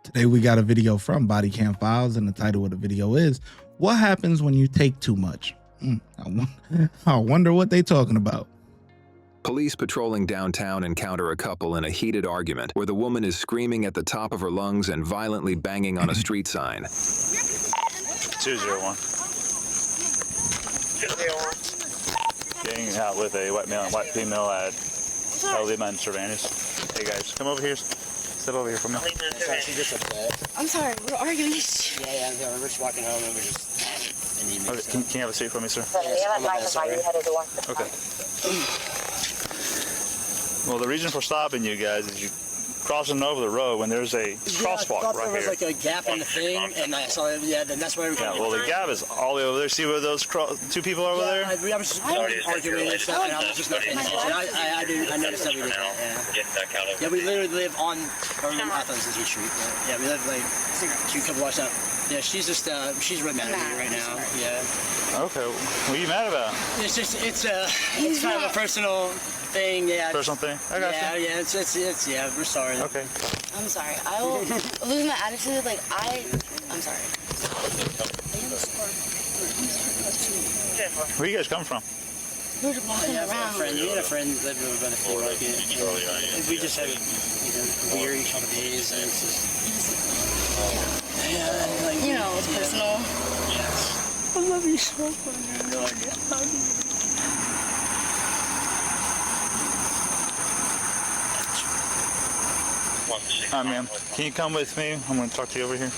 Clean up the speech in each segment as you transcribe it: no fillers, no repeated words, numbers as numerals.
Today we got a video from Body Cam Files, and the title of the video is "What Happens When You Take Too Much." I wonder what they talking about. Police patrolling downtown encounter a couple in a heated argument where the woman is screaming at the top of her lungs and violently banging on a street sign. 201. Getting out with a white male and white female at Lima and Cervantes. Hey guys, come over here. Sit over here for me. Sorry, she's just upset. I'm sorry, we're arguing. Yeah, we're just walking home and we're just in the Okay, can you have a seat for me, sir? Okay. Well, the reason for stopping you guys is you crossing over the road when there's a crosswalk I thought right there was here. like a gap in the thing, and I saw it. Yeah, then that's why we were. Yeah, well, the gap is all the way over there. See where those two people are over there? I was just arguing and stuff, and I was just not paying attention. I noticed that we did that. Yeah, we literally live on Athens Street. Yeah, we live like a couple blocks up. Yeah, she's just she's really mad at me right now. Yeah. Okay, what are you mad about? It's just it's kind of a personal thing. Yeah. Personal thing? I got you. Yeah, it's yeah. We're sorry. Okay. I'm sorry. I will lose my attitude. Like I'm sorry. Where you guys come from? We're just walking around. We had a friend lived over by the flea market. We just had weird couple days, and it's just like, It's personal. Yes. I love you so much. I have no idea how do you. Hi, ma'am. Can you come with me? I'm going to talk to you over here.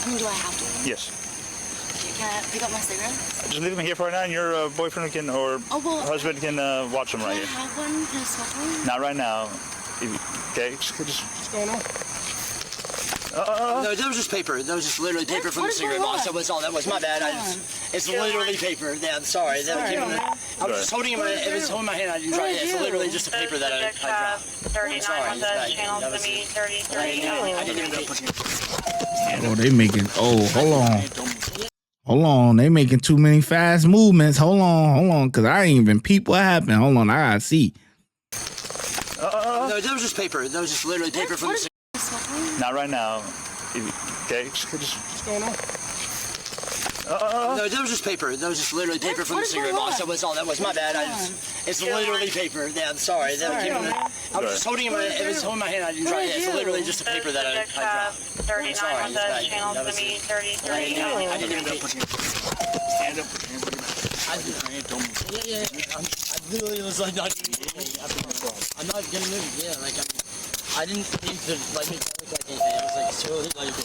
Do I have to? Yes. Can I pick up my cigarette? Just leave them here for right now, and your boyfriend can, or husband can watch them right Can I here. have one? Can I smoke one? Not right now. Okay, what's going on? No, that was just paper. That was just literally paper from the cigarette box. That was all. That was my bad. It's literally paper. Yeah, I'm sorry. I was just holding it. It was holding my hand. I didn't drop it. It's literally just a paper that I dropped. I'm sorry. I didn't even pay attention. Oh, they making. Oh, hold on. They making too many fast movements. Hold on, cause I ain't even peep what happened. Hold on, I gotta see. No, that was just paper. That was just literally paper from the cigarette. Not right now. Okay, what's going on? No, that was just paper. That was just literally paper from the cigarette box. That was all. That was my bad. It's literally paper. Yeah, I'm sorry. I was just holding it. It was holding my hand. I didn't drop it. It's literally just a paper that I dropped. I'm sorry. I didn't even pay attention. Stand up. I literally was like not gonna move. I'm not gonna move. Yeah, like I didn't mean to like make it look like anything. I was like so like.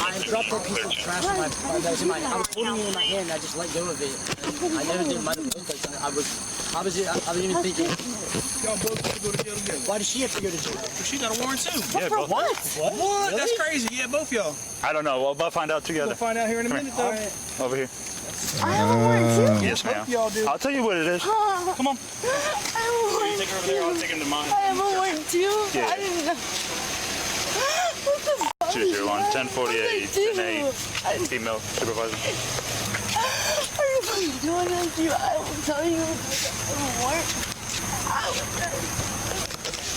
I dropped that piece of trash that was in my. I was holding it in my hand. I just let go of it. I never did. Might have looked like something. I was even thinking. Y'all both have to go to jail together. Why does she have to go to jail? She got a warrant too. Yeah, both. What? What? Really? That's crazy. Yeah, both y'all. I don't know. We'll find out together. We'll find out here in a minute, though. Over here. I have a warrant too. Yes, ma'am. Y'all do. I'll tell you what it is. Come on. I have a warrant. Take her over there. I'll take him to mine. I have a warrant too. Yeah. I didn't know. What the fuck? 201 1048 10-8, female supervisor. Are you fucking doing this? I will tell you. I have a warrant. I will tell you.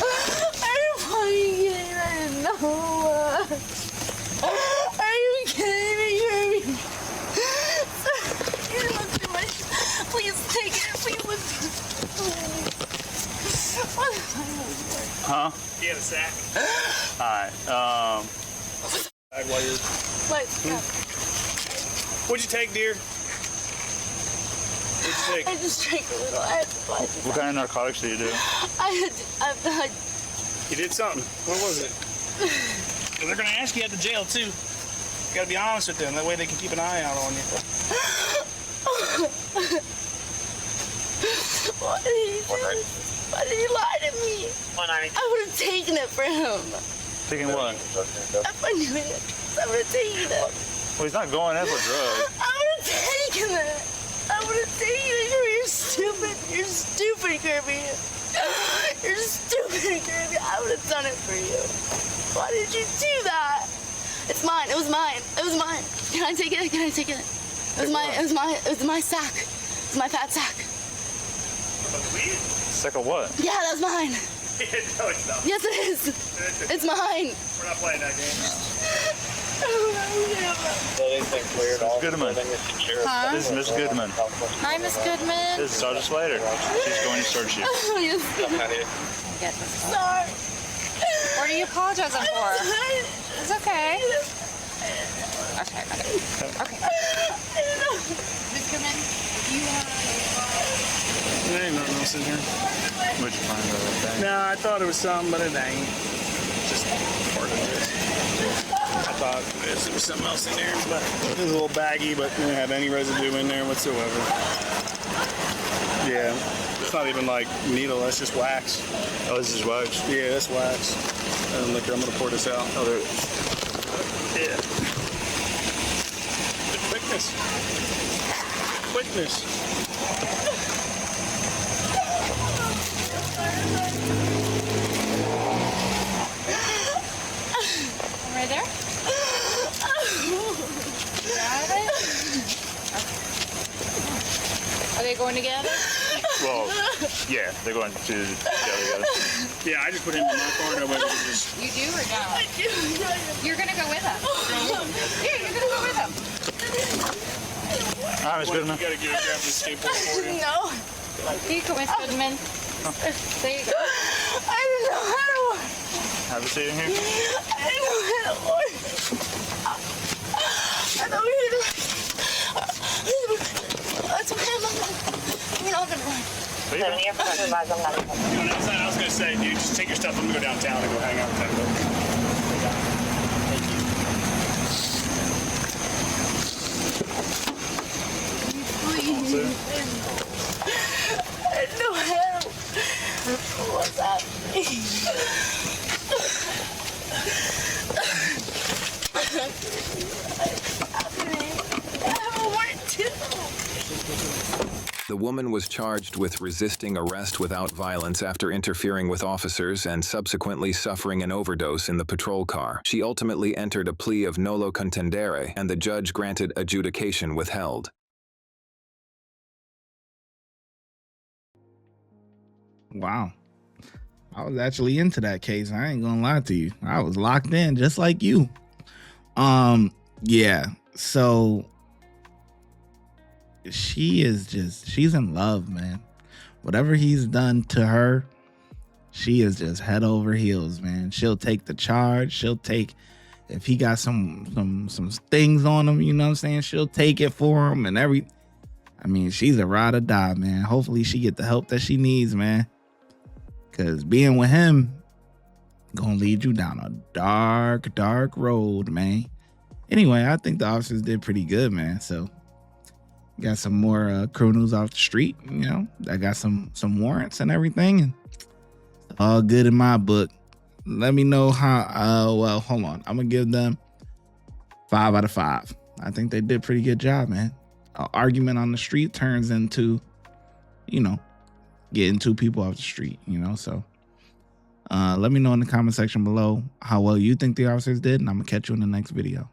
Are you fucking kidding? I didn't know. Are you kidding me? Please take it. Please listen. Huh? Do you have a sack? Alright, What'd you take, dear? What'd you take? I just drank a little. I had to buy it. what kind of narcotics do you do? You did something. What was it? Well, they're gonna ask you at the jail too. You gotta be honest with them. That way they can keep an eye out on you. Why did he do this? Why did he lie to me? I would have taken it for him. Taking what? If I knew it, I would have taken it. Well, he's not going in for drugs. I would have taken it. I would have taken it. You're stupid. You're stupid, Kirby. You're stupid, Kirby. I would have done it for you. Why did you do that? It's mine. It was mine. It was mine. Can I take it? Can I take it? It was my sack. It's my fat sack. Sack of what? Yeah, that's mine. No, it's not. Yes, it is. It's mine. We're not playing that game. Huh? Goodman. This is Miss Goodman. Hi, Miss Goodman. This is Sergeant Slater. She's going to search you. Yes. Get this one. Sorry. What are you apologizing for? It's okay. Okay, okay. Miss Goodman, you There ain't nothing else in here. What'd you find out of that? No, I thought it was something, but it ain't. Just part of this. I thought there was something else in there, but it was a little baggy, but didn't have any residue in there whatsoever. Yeah, it's not even like needle, that's just wax. Oh, this is wax. Yeah, that's wax. And liquor, I'm gonna pour this out. Oh, there. Yeah. The quickness. Quickness. right there? Got it? Okay. Are they going together? Well, yeah, they're going to jail together. Yeah, I just put him in my car. Nobody can just. You do or don't? You're gonna go with them. Yeah, you're gonna go with them. All right, Miss Goodman. You gotta grab this skateboard for you. No. Here you go, Miss Goodman. There you go. I don't know how to work. Have a seat in here. I don't know how to work. I thought we were going. That's okay, Mom. We're not gonna run. You know, I was gonna say, dude, just take your stuff. I'm gonna go downtown and go hang out with them. I don't know how. What's happening? I have a work too. The woman was charged with resisting arrest without violence after interfering with officers and subsequently suffering an overdose in the patrol car. She ultimately entered a plea of nolo contendere, and the judge granted adjudication withheld. Wow. I was actually into that case. I ain't gonna lie to you. I was locked in just like you. Yeah. So she's in love, man. Whatever he's done to her, she is just head over heels, man. She'll take the charge. She'll take, if he got some things on him, you know what I'm saying? She'll take it for him and I mean, she's a ride or die, man. Hopefully she get the help that she needs, man. Cause being with him gonna lead you down a dark, dark road, man. Anyway, I think the officers did pretty good, man. So got some more criminals off the street, you know. I got some warrants and everything, and all good in my book. Let me know how. Well, hold on. I'm gonna give them 5 out of 5. I think they did a pretty good job, man. An argument on the street turns into, you know, getting 2 people off the street, you know. So let me know in the comment section below how well you think the officers did, and I'm gonna catch you in the next video.